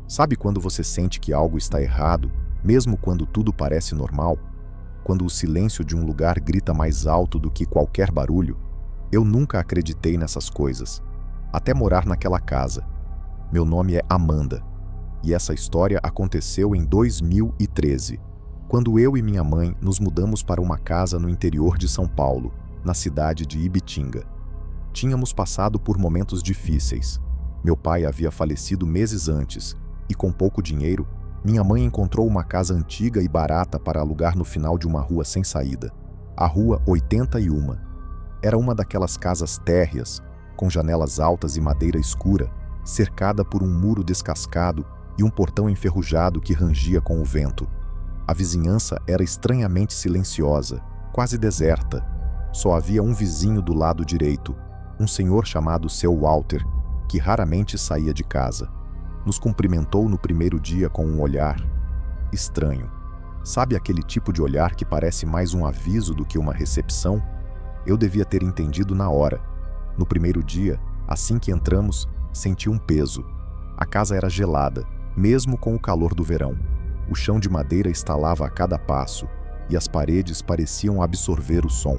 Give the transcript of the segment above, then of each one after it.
Sabe quando você sente que algo está errado, mesmo quando tudo parece normal? Quando o silêncio de um lugar grita mais alto do que qualquer barulho? Eu nunca acreditei nessas coisas, até morar naquela casa. Meu nome é Amanda, e essa história aconteceu em 2013, quando eu e minha mãe nos mudamos para uma casa no interior de São Paulo, na cidade de Ibitinga. Tínhamos passado por momentos difíceis. Meu pai havia falecido meses antes, e com pouco dinheiro, minha mãe encontrou uma casa antiga e barata para alugar no final de uma rua sem saída, a Rua 81. Era uma daquelas casas térreas, com janelas altas e madeira escura, cercada por um muro descascado e um portão enferrujado que rangia com o vento. A vizinhança era estranhamente silenciosa, quase deserta. Só havia um vizinho do lado direito, um senhor chamado Seu Walter, que raramente saía de casa. Nos cumprimentou no primeiro dia com um olhar estranho. Sabe aquele tipo de olhar que parece mais um aviso do que uma recepção? Eu devia ter entendido na hora. No primeiro dia, assim que entramos, senti um peso. A casa era gelada, mesmo com o calor do verão. O chão de madeira estalava a cada passo, e as paredes pareciam absorver o som.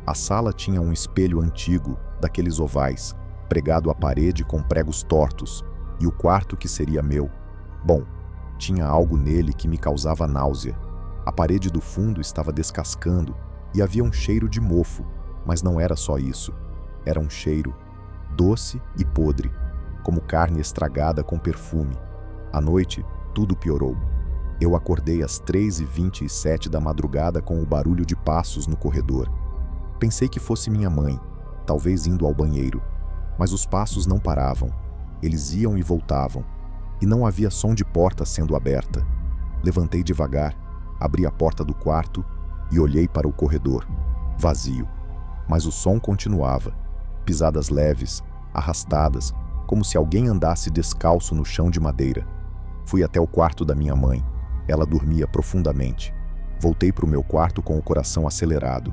A sala tinha um espelho antigo, daqueles ovais, pregado à parede com pregos tortos, e o quarto que seria meu. Bom, tinha algo nele que me causava náusea. A parede do fundo estava descascando, e havia um cheiro de mofo, mas não era só isso. Era um cheiro doce e podre, como carne estragada com perfume. À noite, tudo piorou. Eu acordei às 3h27 da madrugada com o barulho de passos no corredor. Pensei que fosse minha mãe, talvez indo ao banheiro, mas os passos não paravam. Eles iam e voltavam, e não havia som de porta sendo aberta. Levantei devagar, abri a porta do quarto e olhei para o corredor, vazio. Mas o som continuava, pisadas leves, arrastadas, como se alguém andasse descalço no chão de madeira. Fui até o quarto da minha mãe. Ela dormia profundamente. Voltei para o meu quarto com o coração acelerado.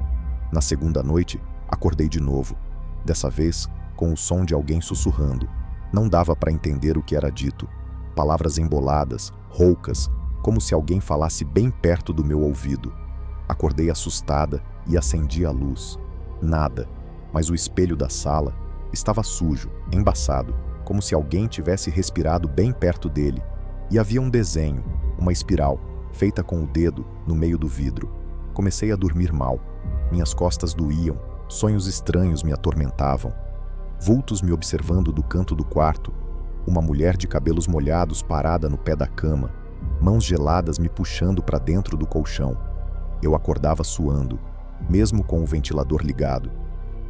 Na segunda noite, acordei de novo. Dessa vez, com o som de alguém sussurrando. Não dava para entender o que era dito. Palavras emboladas, roucas, como se alguém falasse bem perto do meu ouvido. Acordei assustada e acendi a luz. Nada, mas o espelho da sala estava sujo, embaçado, como se alguém tivesse respirado bem perto dele. E havia um desenho, uma espiral, feita com o dedo no meio do vidro. Comecei a dormir mal. Minhas costas doíam, sonhos estranhos me atormentavam. Vultos me observando do canto do quarto. Uma mulher de cabelos molhados parada no pé da cama, mãos geladas me puxando para dentro do colchão. Eu acordava suando, mesmo com o ventilador ligado.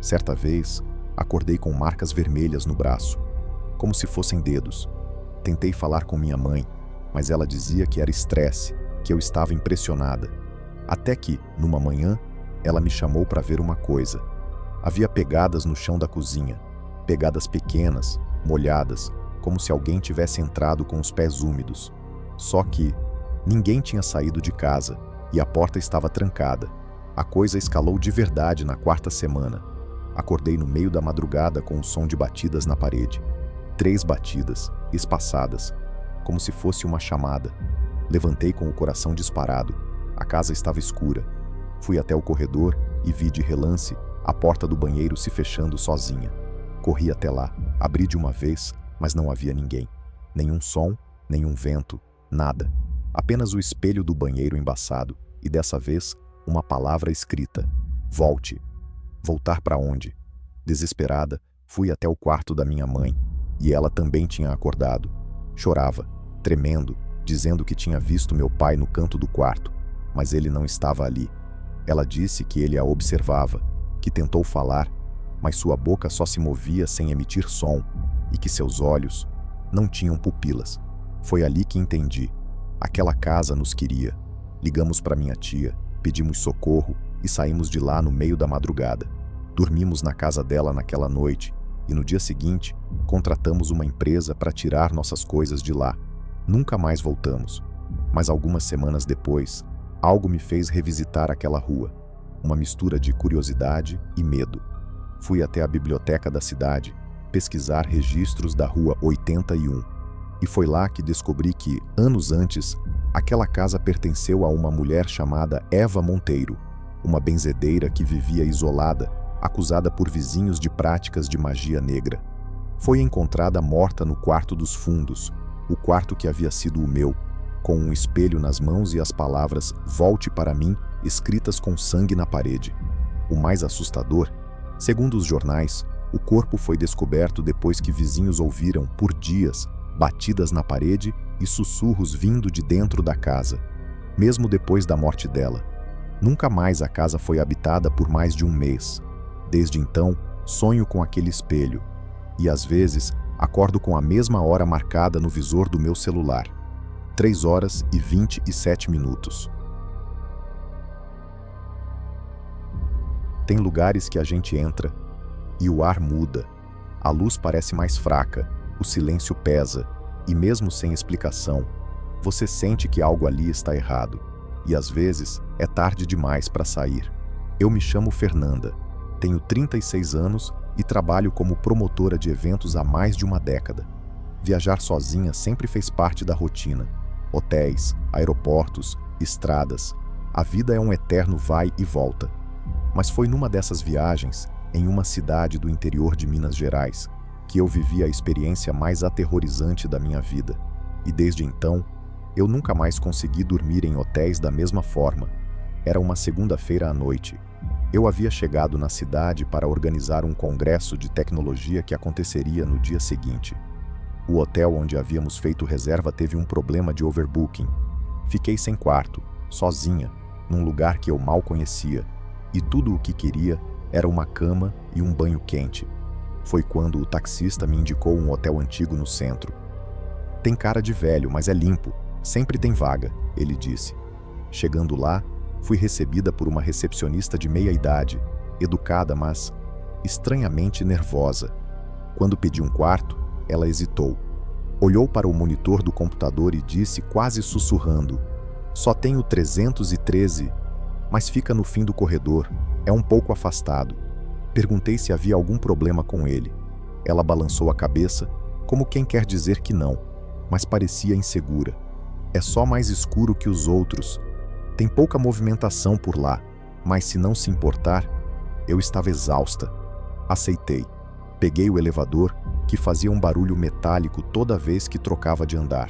Certa vez, acordei com marcas vermelhas no braço, como se fossem dedos. Tentei falar com minha mãe, mas ela dizia que era estresse, que eu estava impressionada. Até que, numa manhã, ela me chamou para ver uma coisa. Havia pegadas no chão da cozinha, pegadas pequenas, molhadas, como se alguém tivesse entrado com os pés úmidos. Só que ninguém tinha saído de casa e a porta estava trancada. A coisa escalou de verdade na quarta semana. Acordei no meio da madrugada com o som de batidas na parede. 3 batidas, espaçadas, como se fosse uma chamada. Levantei com o coração disparado. A casa estava escura. Fui até o corredor e vi de relance a porta do banheiro se fechando sozinha. Corri até lá, abri de uma vez, mas não havia ninguém. Nenhum som, nenhum vento, nada. Apenas o espelho do banheiro embaçado e, dessa vez, uma palavra escrita: volte. Voltar para onde? Desesperada, fui até o quarto da minha mãe, e ela também tinha acordado. Chorava, tremendo, dizendo que tinha visto meu pai no canto do quarto, mas ele não estava ali. Ela disse que ele a observava, que tentou falar, mas sua boca só se movia sem emitir som, e que seus olhos não tinham pupilas. Foi ali que entendi. Aquela casa nos queria. Ligamos para minha tia, pedimos socorro e saímos de lá no meio da madrugada. Dormimos na casa dela naquela noite e no dia seguinte contratamos uma empresa para tirar nossas coisas de lá. Nunca mais voltamos. Mas algumas semanas depois, algo me fez revisitar aquela rua. Uma mistura de curiosidade e medo. Fui até a biblioteca da cidade pesquisar registros da Rua 81. E foi lá que descobri que, anos antes, aquela casa pertenceu a uma mulher chamada Eva Monteiro, uma benzedeira que vivia isolada, acusada por vizinhos de práticas de magia negra. Foi encontrada morta no quarto dos fundos, o quarto que havia sido o meu, com um espelho nas mãos e as palavras "Volte para mim" escritas com sangue na parede. O mais assustador, segundo os jornais, o corpo foi descoberto depois que vizinhos ouviram, por dias, batidas na parede e sussurros vindo de dentro da casa, mesmo depois da morte dela. Nunca mais a casa foi habitada por mais de um mês. Desde então, sonho com aquele espelho. E às vezes, acordo com a mesma hora marcada no visor do meu celular. 3h27. Tem lugares que a gente entra e o ar muda. A luz parece mais fraca, o silêncio pesa, e mesmo sem explicação, você sente que algo ali está errado. E às vezes, é tarde demais para sair. Eu me chamo Fernanda, tenho 36 anos e trabalho como promotora de eventos há mais de uma década. Viajar sozinha sempre fez parte da rotina. Hotéis, aeroportos, estradas. A vida é um eterno vai e volta. Mas foi numa dessas viagens, em uma cidade do interior de Minas Gerais, que eu vivi a experiência mais aterrorizante da minha vida. E desde então, eu nunca mais consegui dormir em hotéis da mesma forma. Era uma segunda-feira à noite. Eu havia chegado na cidade para organizar um congresso de tecnologia que aconteceria no dia seguinte. O hotel onde havíamos feito reserva teve um problema de overbooking. Fiquei sem quarto, sozinha, num lugar que eu mal conhecia, e tudo o que queria era uma cama e um banho quente. Foi quando o taxista me indicou um hotel antigo no centro. Tem cara de velho, mas é limpo, sempre tem vaga, ele disse. Chegando lá, fui recebida por uma recepcionista de meia-idade, educada, mas estranhamente nervosa. Quando pedi um quarto, ela hesitou. Olhou para o monitor do computador e disse, quase sussurrando: "Só tenho 313, mas fica no fim do corredor, é um pouco afastado." Perguntei se havia algum problema com ele. Ela balançou a cabeça, como quem quer dizer que não, mas parecia insegura. "É só mais escuro que os outros. Tem pouca movimentação por lá, mas se não se importar..." Eu estava exausta. Aceitei. Peguei o elevador, que fazia um barulho metálico toda vez que trocava de andar.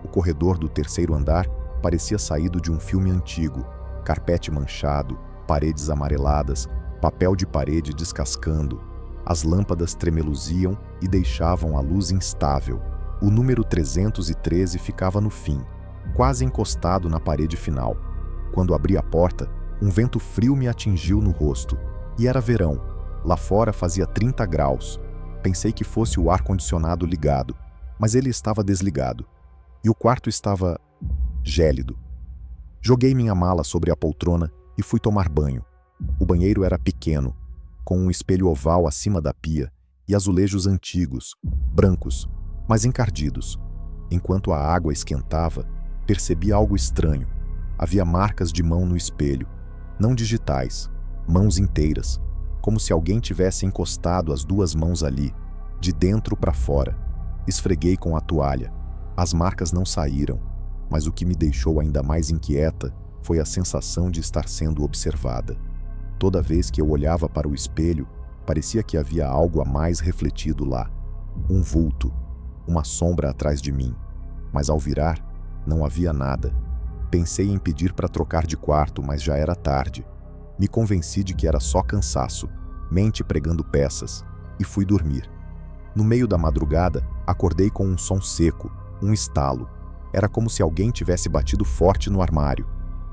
O corredor do terceiro andar parecia saído de um filme antigo. Carpete manchado, paredes amareladas, papel de parede descascando. As lâmpadas tremeluziam e deixavam a luz instável. O número 313 ficava no fim, quase encostado na parede final. Quando abri a porta, um vento frio me atingiu no rosto. E era verão. Lá fora fazia 30 graus. Pensei que fosse o ar-condicionado ligado, mas ele estava desligado. E o quarto estava gélido. Joguei minha mala sobre a poltrona e fui tomar banho. O banheiro era pequeno, com um espelho oval acima da pia e azulejos antigos, brancos, mas encardidos. Enquanto a água esquentava, percebi algo estranho. Havia marcas de mão no espelho, não digitais, mãos inteiras, como se alguém tivesse encostado as duas mãos ali, de dentro para fora. Esfreguei com a toalha. As marcas não saíram, mas o que me deixou ainda mais inquieta foi a sensação de estar sendo observada. Toda vez que eu olhava para o espelho, parecia que havia algo a mais refletido lá. Um vulto, uma sombra atrás de mim. Mas ao virar, não havia nada. Pensei em pedir para trocar de quarto, mas já era tarde. Me convenci de que era só cansaço, mente pregando peças, e fui dormir. No meio da madrugada, acordei com um som seco, um estalo. Era como se alguém tivesse batido forte no armário.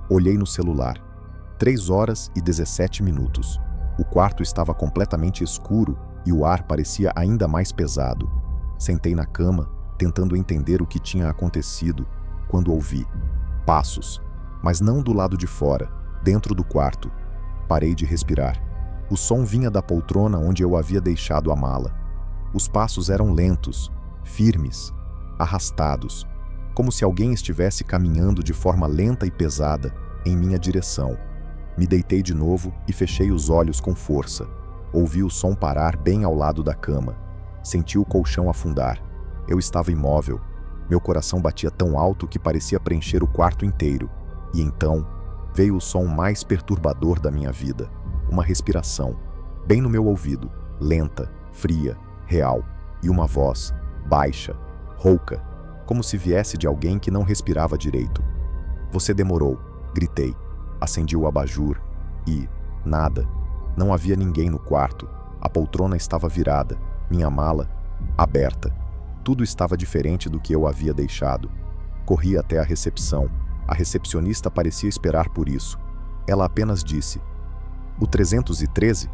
Olhei no celular. 3h17. O quarto estava completamente escuro e o ar parecia ainda mais pesado. Sentei na cama, tentando entender o que tinha acontecido, quando ouvi passos, mas não do lado de fora, dentro do quarto. Parei de respirar. O som vinha da poltrona onde eu havia deixado a mala. Os passos eram lentos, firmes, arrastados, como se alguém estivesse caminhando de forma lenta e pesada em minha direção. Me deitei de novo e fechei os olhos com força. Ouvi o som parar bem ao lado da cama. Senti o colchão afundar. Eu estava imóvel, Meu coração batia tão alto que parecia preencher o quarto inteiro. E então, veio o som mais perturbador da minha vida. Uma respiração, bem no meu ouvido, lenta, fria, real, e uma voz, baixa, rouca, como se viesse de alguém que não respirava direito. Você demorou, gritei. Acendi o abajur e, nada. Não havia ninguém no quarto. A poltrona estava virada, minha mala, aberta. Tudo estava diferente do que eu havia deixado. Corri até a recepção. A recepcionista parecia esperar por isso. Ela apenas disse: "O 313?"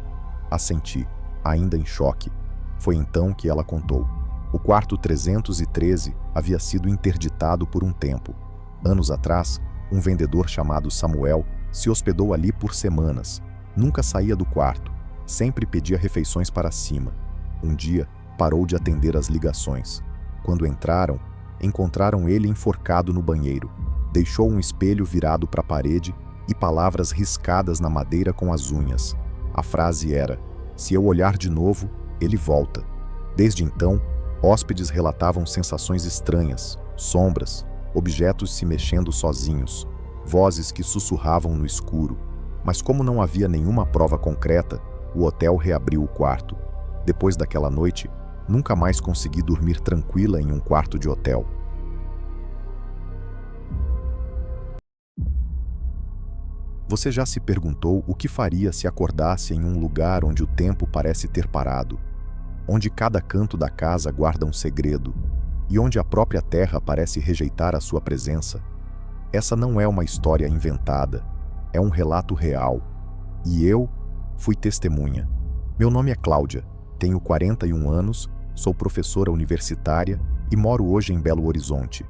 Assenti, ainda em choque. Foi então que ela contou. O quarto 313 havia sido interditado por um tempo. Anos atrás, um vendedor chamado Samuel se hospedou ali por semanas. Nunca saía do quarto. Sempre pedia refeições para cima. Um dia, parou de atender as ligações. Quando encontraram ele enforcado no banheiro. Deixou um espelho virado para a parede e palavras riscadas na madeira com as unhas. A frase era: "Se eu olhar de novo, ele volta." Desde então, hóspedes relatavam sensações estranhas, sombras, objetos se mexendo sozinhos, vozes que sussurravam no escuro. Mas como não havia nenhuma prova concreta, o hotel reabriu o quarto. Depois daquela noite, nunca mais consegui dormir tranquila em um quarto de hotel. Você já se perguntou o que faria se acordasse em um lugar onde o tempo parece ter parado, onde cada canto da casa guarda um segredo e onde a própria terra parece rejeitar a sua presença? Essa não é uma história inventada, é um relato real. E eu fui testemunha. Meu nome é Cláudia, tenho 41 anos, sou professora universitária e moro hoje em Belo Horizonte.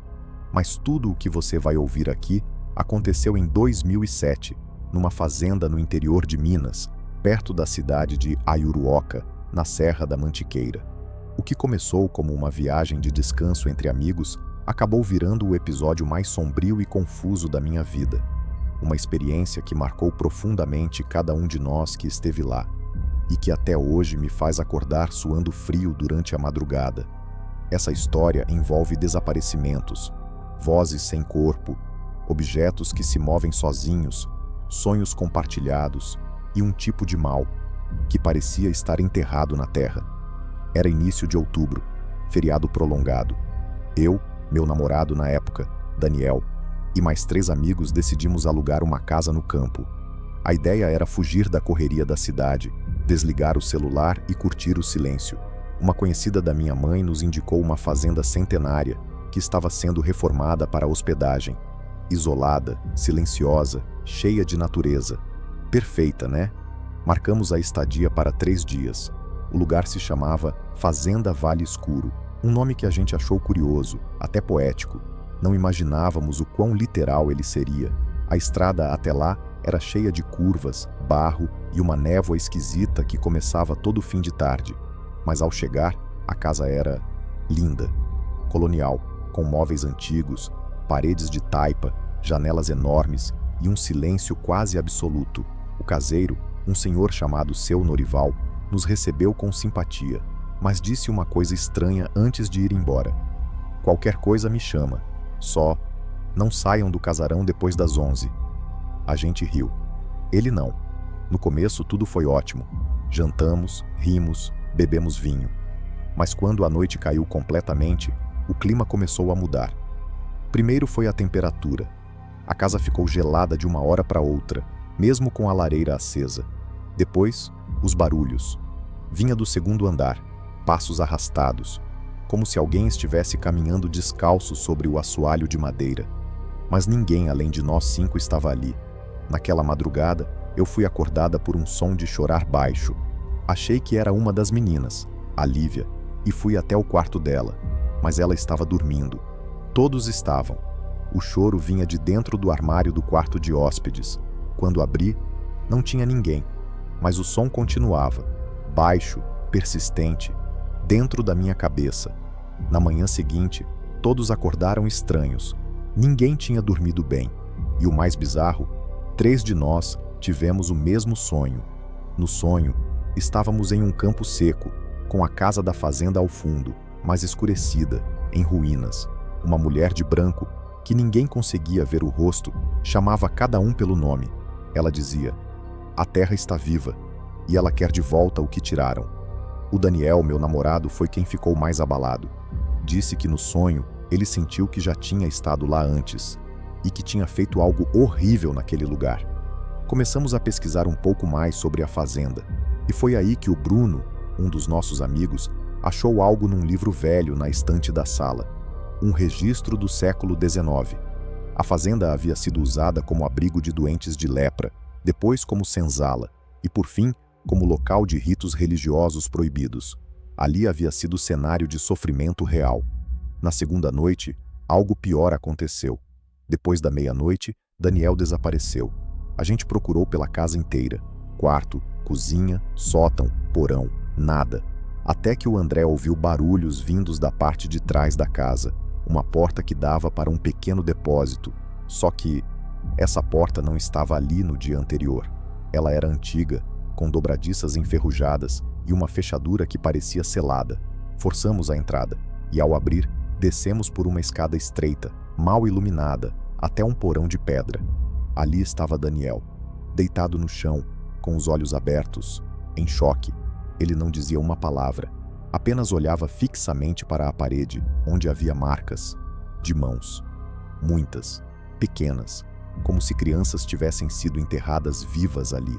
Mas tudo o que você vai ouvir aqui aconteceu em 2007, numa fazenda no interior de Minas, perto da cidade de Ayuruoca, na Serra da Mantiqueira. O que começou como uma viagem de descanso entre amigos acabou virando o episódio mais sombrio e confuso da minha vida. Uma experiência que marcou profundamente cada um de nós que esteve lá e que até hoje me faz acordar suando frio durante a madrugada. Essa história envolve desaparecimentos, vozes sem corpo, objetos que se movem sozinhos, sonhos compartilhados e um tipo de mal que parecia estar enterrado na terra. Era início de outubro, feriado prolongado. Eu, meu namorado na época, Daniel, e mais 3 amigos decidimos alugar uma casa no campo. A ideia era fugir da correria da cidade, desligar o celular e curtir o silêncio. Uma conhecida da minha mãe nos indicou uma fazenda centenária que estava sendo reformada para hospedagem. Isolada, silenciosa, cheia de natureza. Perfeita, né? Marcamos a estadia para 3 dias. O lugar se chamava Fazenda Vale Escuro, um nome que a gente achou curioso, até poético. Não imaginávamos o quão literal ele seria. A estrada até lá era cheia de curvas, barro e uma névoa esquisita que começava todo fim de tarde. Mas ao chegar, a casa era linda, colonial, com móveis antigos, paredes de taipa, janelas enormes e um silêncio quase absoluto. O caseiro, um senhor chamado Seu Norival, nos recebeu com simpatia, mas disse uma coisa estranha antes de ir embora. "Qualquer coisa me chama. Só não saiam do casarão depois das 11. A gente riu. Ele não. No começo tudo foi ótimo. Jantamos, rimos, bebemos vinho. Mas quando a noite caiu completamente, o clima começou a mudar. Primeiro foi a temperatura. A casa ficou gelada de uma hora para outra, mesmo com a lareira acesa. Depois, os barulhos. Vinha do segundo andar, passos arrastados, como se alguém estivesse caminhando descalço sobre o assoalho de madeira. Mas ninguém além de nós 5 estava ali. Naquela madrugada, eu fui acordada por um som de chorar baixo. Achei que era uma das meninas, a Lívia, e fui até o quarto dela, mas ela estava dormindo. Todos estavam. O choro vinha de dentro do armário do quarto de hóspedes. Quando abri, não tinha ninguém, mas o som continuava, baixo, persistente, dentro da minha cabeça. Na manhã seguinte, todos acordaram estranhos. Ninguém tinha dormido bem. E o mais bizarro, 3 de nós tivemos o mesmo sonho. No sonho, estávamos em um campo seco, com a casa da fazenda ao fundo, mas escurecida, em ruínas. Uma mulher de branco, que ninguém conseguia ver o rosto, chamava cada um pelo nome. Ela dizia: "A terra está viva, e ela quer de volta o que tiraram." O Daniel, meu namorado, foi quem ficou mais abalado. Disse que no sonho ele sentiu que já tinha estado lá antes e que tinha feito algo horrível naquele lugar. Começamos a pesquisar um pouco mais sobre a fazenda, e foi aí que o Bruno, um dos nossos amigos, achou algo num livro velho na estante da sala. Um registro do século XIX. A fazenda havia sido usada como abrigo de doentes de lepra, depois como senzala e, por fim, como local de ritos religiosos proibidos. Ali havia sido cenário de sofrimento real. Na segunda noite, algo pior aconteceu. Depois da meia-noite, Daniel desapareceu. A gente procurou pela casa inteira. Quarto, cozinha, sótão, porão, nada. Até que o André ouviu barulhos vindos da parte de trás da casa. Uma porta que dava para um pequeno depósito. Só que essa porta não estava ali no dia anterior. Ela era antiga, com dobradiças enferrujadas e uma fechadura que parecia selada. Forçamos a entrada e, ao abrir, descemos por uma escada estreita, mal iluminada, até um porão de pedra. Ali estava Daniel, deitado no chão, com os olhos abertos, em choque. Ele não dizia uma palavra, apenas olhava fixamente para a parede, onde havia marcas de mãos. Muitas, pequenas, como se crianças tivessem sido enterradas vivas ali.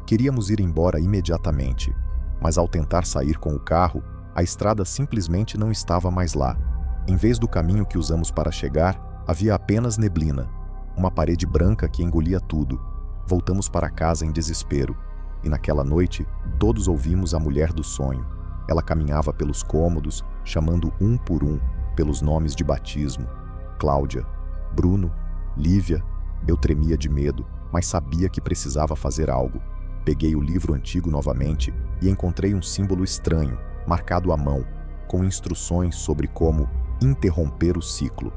Queríamos ir embora imediatamente, mas ao tentar sair com o carro, a estrada simplesmente não estava mais lá. Em vez do caminho que usamos para chegar, havia apenas neblina, uma parede branca que engolia tudo. Voltamos para casa em desespero, e naquela noite, todos ouvimos a mulher do sonho. Ela caminhava pelos cômodos, chamando um por um, pelos nomes de batismo. Cláudia, Bruno, Lívia. Eu tremia de medo, mas sabia que precisava fazer algo. Peguei o livro antigo novamente e encontrei um símbolo estranho, marcado à mão, com instruções sobre como interromper o ciclo.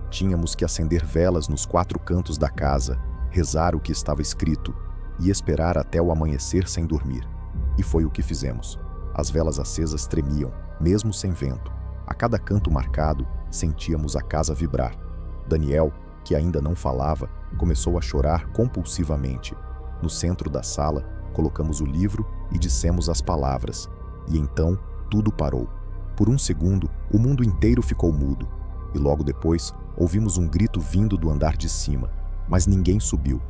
Tínhamos que acender velas nos 4 cantos da casa, rezar o que estava escrito e esperar até o amanhecer sem dormir. E foi o que fizemos. As velas acesas tremiam, mesmo sem vento. A cada canto marcado, sentíamos a casa vibrar. Daniel, que ainda não falava, começou a chorar compulsivamente. No centro da sala, colocamos o livro e dissemos as palavras. E então, tudo parou. Por um segundo, o mundo inteiro ficou mudo. E logo depois, ouvimos um grito vindo do andar de cima. Mas ninguém subiu.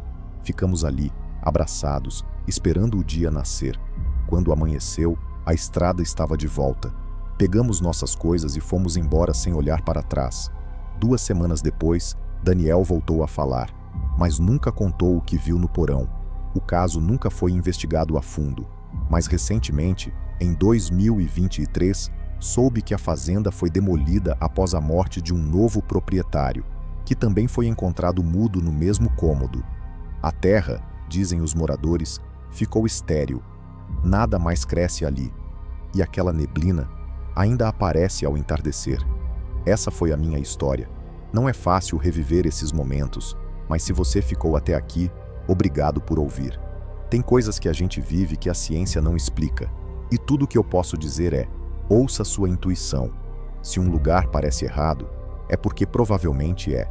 Ficamos ali, abraçados, esperando o dia nascer. Quando amanheceu, a estrada estava de volta. Pegamos nossas coisas e fomos embora sem olhar para trás. 2 semanas depois, Daniel voltou a falar, mas nunca contou o que viu no porão. O caso nunca foi investigado a fundo, mas recentemente, em 2023, soube que a fazenda foi demolida após a morte de um novo proprietário, que também foi encontrado mudo no mesmo cômodo. A terra, dizem os moradores, ficou estéril. Nada mais cresce ali. E aquela neblina ainda aparece ao entardecer. Essa foi a minha história. Não é fácil reviver esses momentos, mas se você ficou até aqui, obrigado por ouvir. Tem coisas que a gente vive que a ciência não explica. E tudo que eu posso dizer é: ouça sua intuição. Se um lugar parece errado, é porque provavelmente é.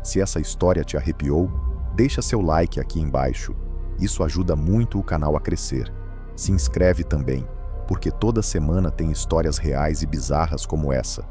Se essa história te arrepiou, deixa seu like aqui embaixo. Isso ajuda muito o canal a crescer. Se inscreve também, porque toda semana tem histórias reais e bizarras como essa.